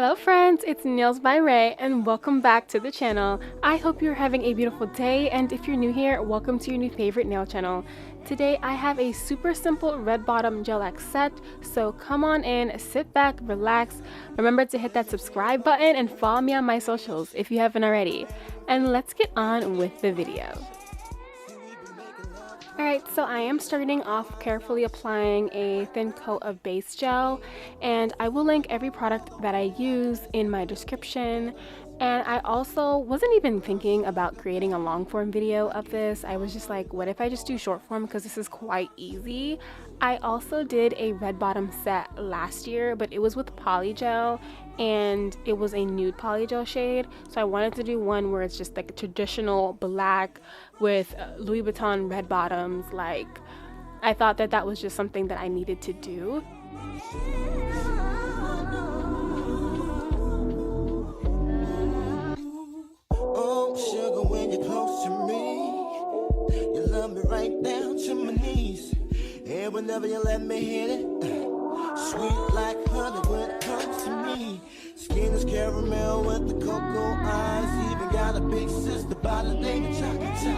Hello friends, it's Nails by Ray and welcome back to the channel. I hope you're having a beautiful day, and if you're new here, welcome to your new favorite nail channel. Today I have a super simple red bottom gel X set, so come on in, sit back, relax. Remember to hit that subscribe button and follow me on my socials if you haven't already. And let's get on with the video. Alright, so I am starting off carefully applying a thin coat of base gel, and I will link every product that I use in my description. And I also wasn't even thinking about creating a long form video of this. I was just like, what if I just do short form, because this is quite easy. I also did a red bottom set last year, but it was with polygel and it was a nude polygel shade, so I wanted to do one where it's just like a traditional black with Louis Vuitton red bottoms. Like, I thought that that was just something that I needed to do. Oh, sugar, when you're close to me, you love me right down to my knees. And whenever you let me hit it, sweet like honey when it comes to me. Skin is caramel with the cocoa eyes. Even got a big sister by the name of Chocolate.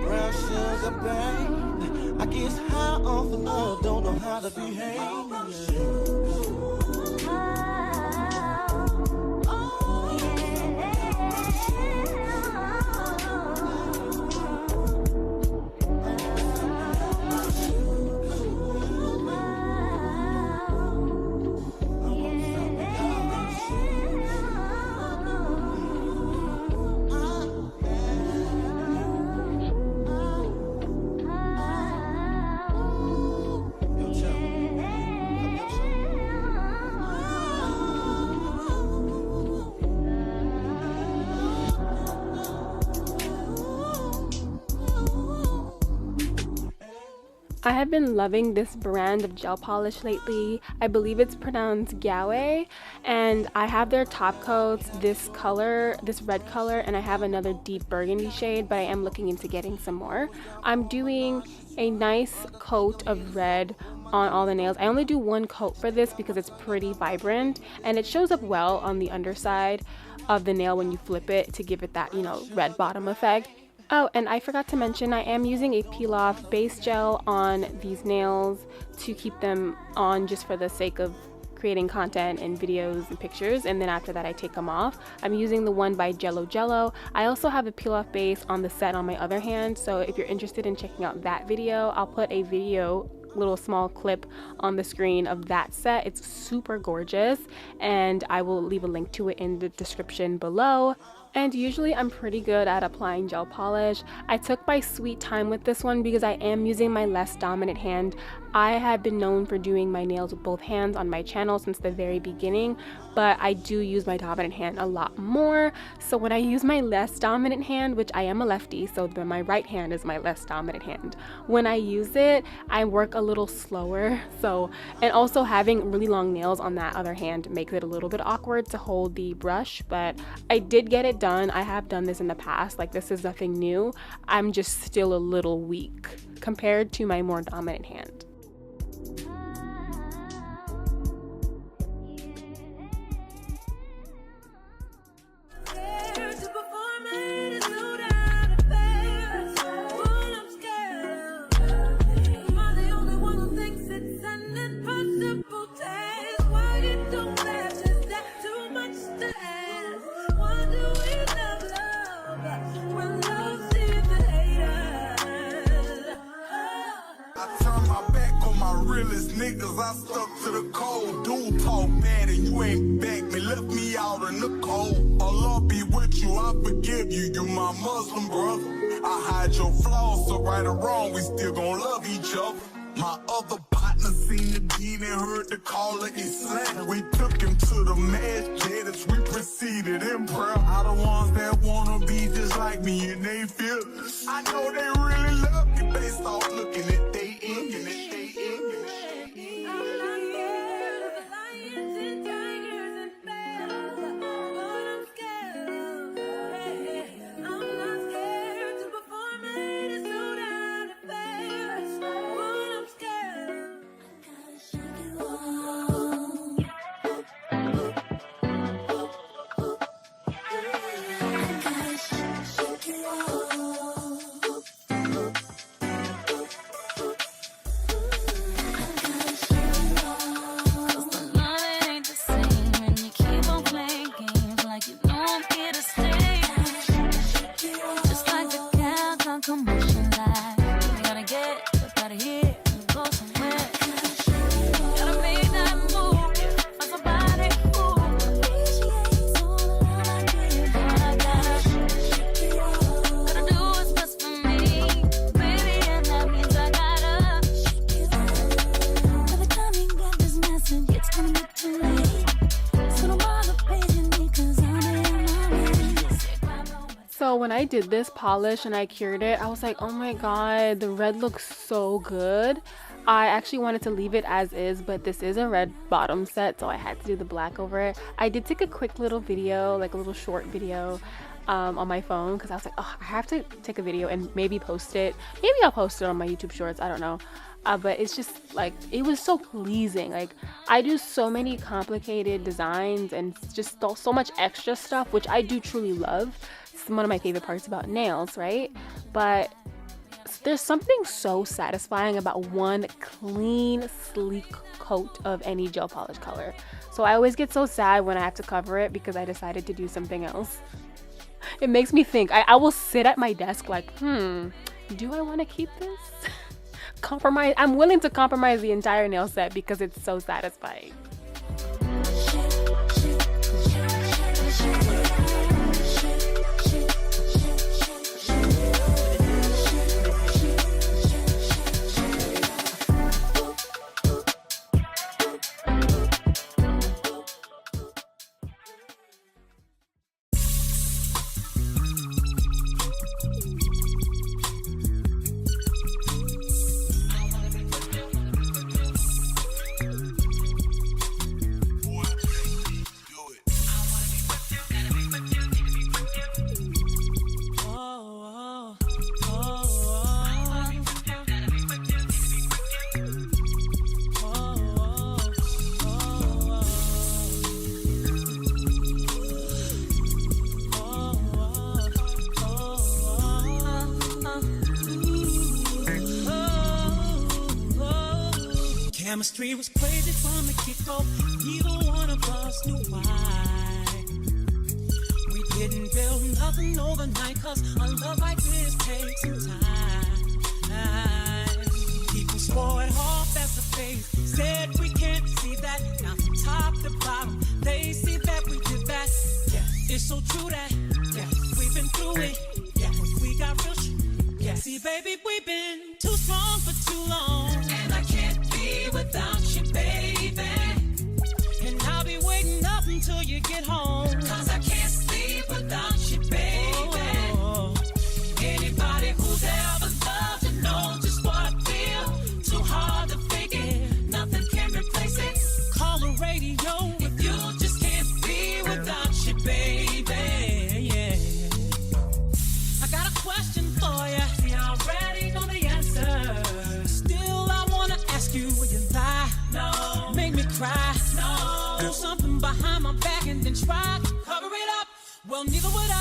Brown sugar, babe. I guess high off of love, don't know how to behave. I have been loving this brand of gel polish lately. I believe it's pronounced Gaoy, and I have their top coats, this color, this red color, and I have another deep burgundy shade, but I am looking into getting some more. I'm doing a nice coat of red on all the nails. I only do one coat for this because it's pretty vibrant and it shows up well on the underside of the nail when you flip it to give it that, you know, red bottom effect. Oh, and I forgot to mention, I am using a peel-off base gel on these nails to keep them on just for the sake of creating content and videos and pictures, and then after that I take them off. I'm using the one by Jello. I also have a peel-off base on the set on my other hand, so if you're interested in checking out that video, I'll put a video, little small clip on the screen of that set. It's super gorgeous, and I will leave a link to it in the description below. And usually I'm pretty good at applying gel polish. I took my sweet time with this one because I am using my less dominant hand. I have been known for doing my nails with both hands on my channel since the very beginning, but I do use my dominant hand a lot more. So when I use my less dominant hand, which I am a lefty, so my right hand is my less dominant hand, when I use it, I work a little slower. So, and also having really long nails on that other hand makes it a little bit awkward to hold the brush, but I did get it done. I have done this in the past, like this is nothing new. I'm just still a little weak compared to my more dominant hand. Niggas, I stuck to the code. Dude talk bad and you ain't back me. Left me out in the cold. Allah be with you, I forgive you. You my Muslim brother. I hide your flaws, so right or wrong, we still gon' love each other. My other partner seen the deed and heard the call of Islam. We took him to the masjid as we proceeded in prayer. All the ones that wanna be just like me and they feel us. I know they really love you based off looking at they in it. I did this polish and I cured it, I was like, oh my god, the red looks so good. I actually wanted to leave it as is, but this is a red bottom set, so I had to do the black over it. I did take a quick little video, like a little short video on my phone, because I was like, oh, I have to take a video and maybe post it. Maybe I'll post it on my YouTube shorts, I don't know. But it's just like, it was so pleasing. Like, I do so many complicated designs and just so much extra stuff, which I do truly love. It's one of my favorite parts about nails, right? But there's something so satisfying about one clean, sleek coat of any gel polish color. So I always get so sad when I have to cover it because I decided to do something else. It makes me think. I will sit at my desk like, do I want to keep this? Compromise. I'm willing to compromise the entire nail set because it's so satisfying. Chemistry was crazy from the get-go. Neither one of us knew why. We didn't build nothing overnight, cause a love like this takes some time. People swore it off as a phase, said we can't see that. Now from top to bottom, they see that we did that. Yeah, it's so true that, yeah, we've been through it. Yeah, we got real yeah. See, baby, we've been too strong for too long. And I can't be without you, baby. And I'll be waiting up until you get home. Cause I can't sleep without you, baby. Oh. Anybody who's ever loved you know just what I feel. Too hard to fake it, nothing can replace it. Call the radio if you just can't be without you, baby. Yeah. I got a question for you. See, I already know the answer. Still, I wanna ask you, will you lie? No. Make me cry? No. Do something behind my back and then try to cover it up? Well, neither would I,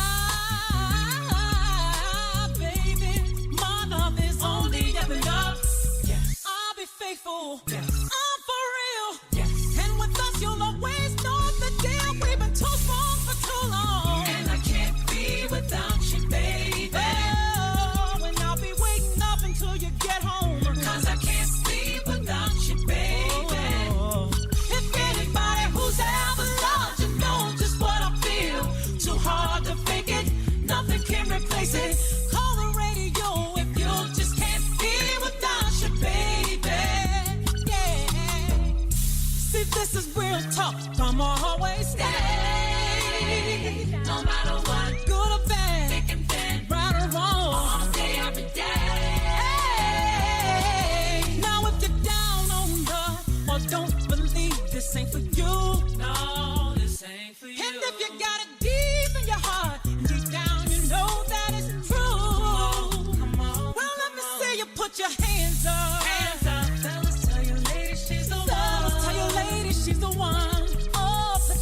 baby. My love is only ever enough. Yes. I'll be faithful. Yes. I'm for real. Yes. And with us, you'll always know the deal. We've been too strong for too long. And I can't be without you, baby. Oh, and I'll be waiting up until you get home. Cause I can't sleep without you, baby. Oh. If anybody who's ever loved you know just what I feel. Too hard to fake it, nothing can replace it. Call the radio if you just can't be without you, baby. Yeah. See, this is real talk. I'ma always stay. No matter what, good or bad, thick and thin, right or wrong, all day, every day. Hey. Now if you're down on love or don't believe this ain't for you, no, this ain't for you. And if you got it deep in your heart, deep down you know that it's true. Come on, well, let me see you put your hands up. Hands up. Fellas, tell your lady she's the one. Fellas, tell your lady she's the one. Oh, put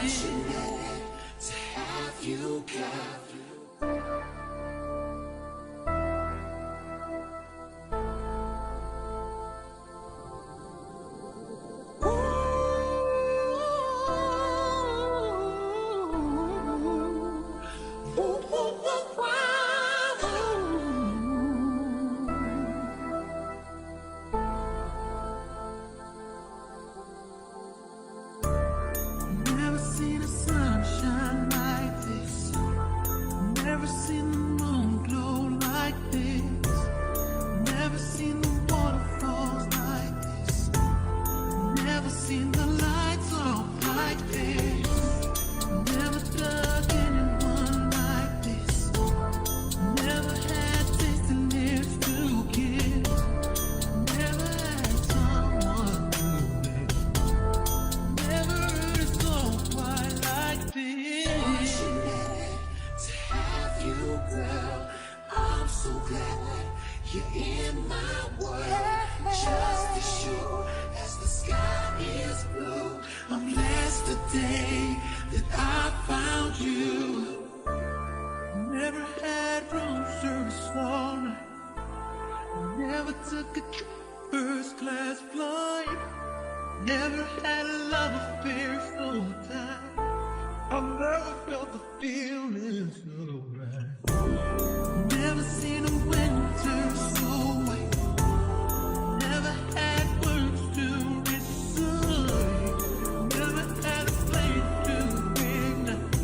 fortunate to have you, girl. Never seen a sunshine like this. Never seen the moon glow like this. Never seen the waterfalls like this. Never seen the lights off like this. Never dug anyone like this. Never had tasting lips to kiss. Never had someone new. Never heard a song quite like this. Fortunate to have you, girl. I'm so glad you're in my world. Just as sure as the sky is blue, I'm blessed today that I found you. Never had room service all night. Never took a trip first class flight. Never had a love affair full time. I've never felt the feeling so right. Never seen a winter so white. Never had words to recite. Never had a place to ignite.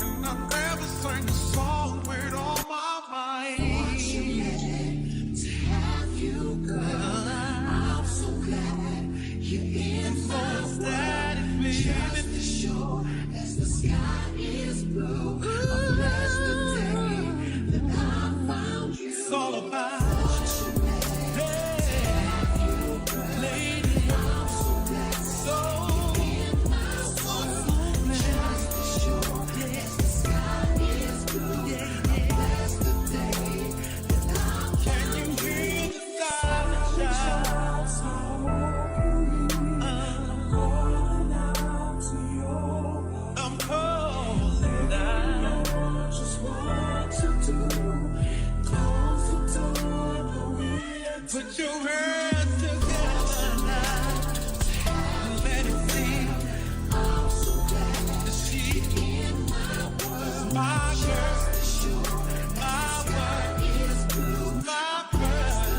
And I never sang a song with all my might. Fortunate to have you, girl. I'm so glad you're in my world. Just as sure as the sky is blue, I'm blessed today that I found you. It's all about Fortunate to have you, girl. lady. I'm so glad So in my world. Just as sure as the sky is blue, I'm blessed today that I found can you hear the silent shout? I'm calling out. just what to do. Close the door, but we Put your hands together now. Let it sing. I'm so glad The sheep in my world. my girl, Sure my world, is blue. my girl.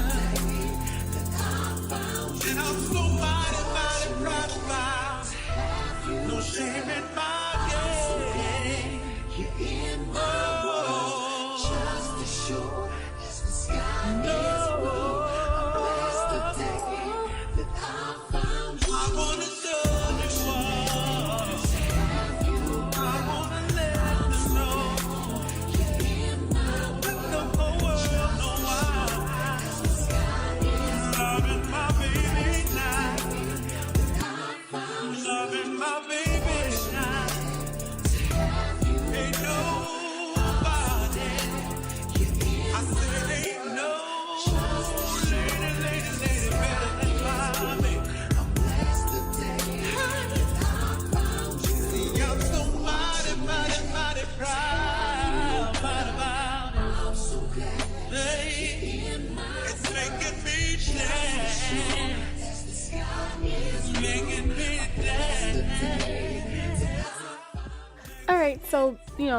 I found you. And I'm so mighty, mighty proud about. No shame in my game. You're in my world. Just as sure as the sky is blue. Blessed the day that I found you. I wanna show you all. I wanna let you know. You're in my world. The whole world know why. Loving my baby now. Loving my baby now. Ain't nobody. I said ain't no lady better than my baby. I'm blessed today that I found you. See, I'm so mighty proud about it. I'm so glad Hey, in my it's making me dance. as the sky is Making me dance. Alright, so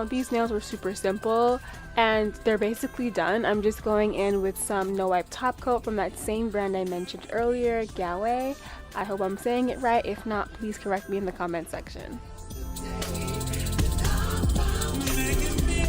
these nails were super simple and they're basically done. I'm just going in with some no-wipe top coat from that same brand I mentioned earlier, Gaoy. I hope I'm saying it right. If not, please correct me in the comment section. Making me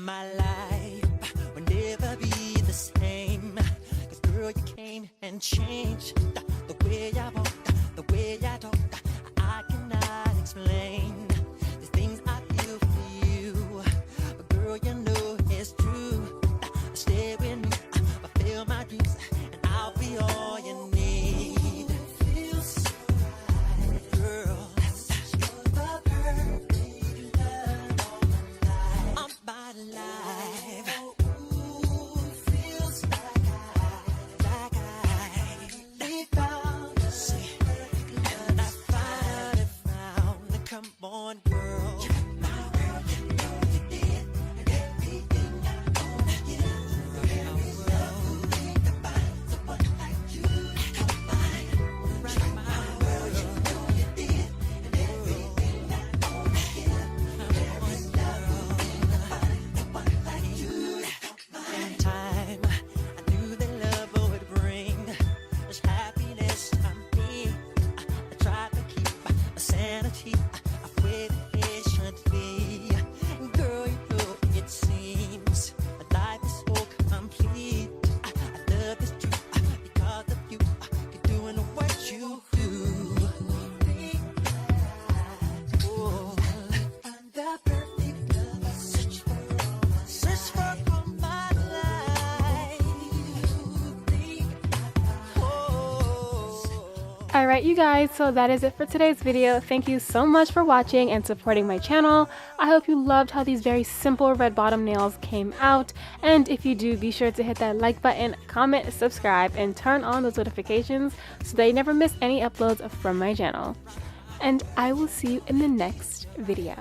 my life will never be the same. 'Cause girl, you came and changed the way I walk, the way I talk. I cannot explain the things I feel for you. But girl, you know it's true. Stay with me, fulfill my dreams, and I'll be all you need. Feels so right, girl. You're the perfect love of my life. Of my life. Ooh, feels like I found the perfect love. And I finally found. Come on, girl. You're my world, you know you did. And everything I own, you know. Every love think about someone like you. Come on, right my world, you know you did. And everything I own, you know. Every love think about someone like you. Come on. In time, I knew that love would bring this happiness to me. I tried to keep my sanity. I waited patiently. Girl, you know it seems my life is so complete. I love this truth because of you. You're doing what you do. Oh, find the perfect love. Search for all my life. Oh. Alright you guys, so that is it for today's video. Thank you so much for watching and supporting my channel. I hope you loved how these very simple red bottom nails came out, and if you do, be sure to hit that like button, comment, subscribe, and turn on those notifications so that you never miss any uploads from my channel. And I will see you in the next video.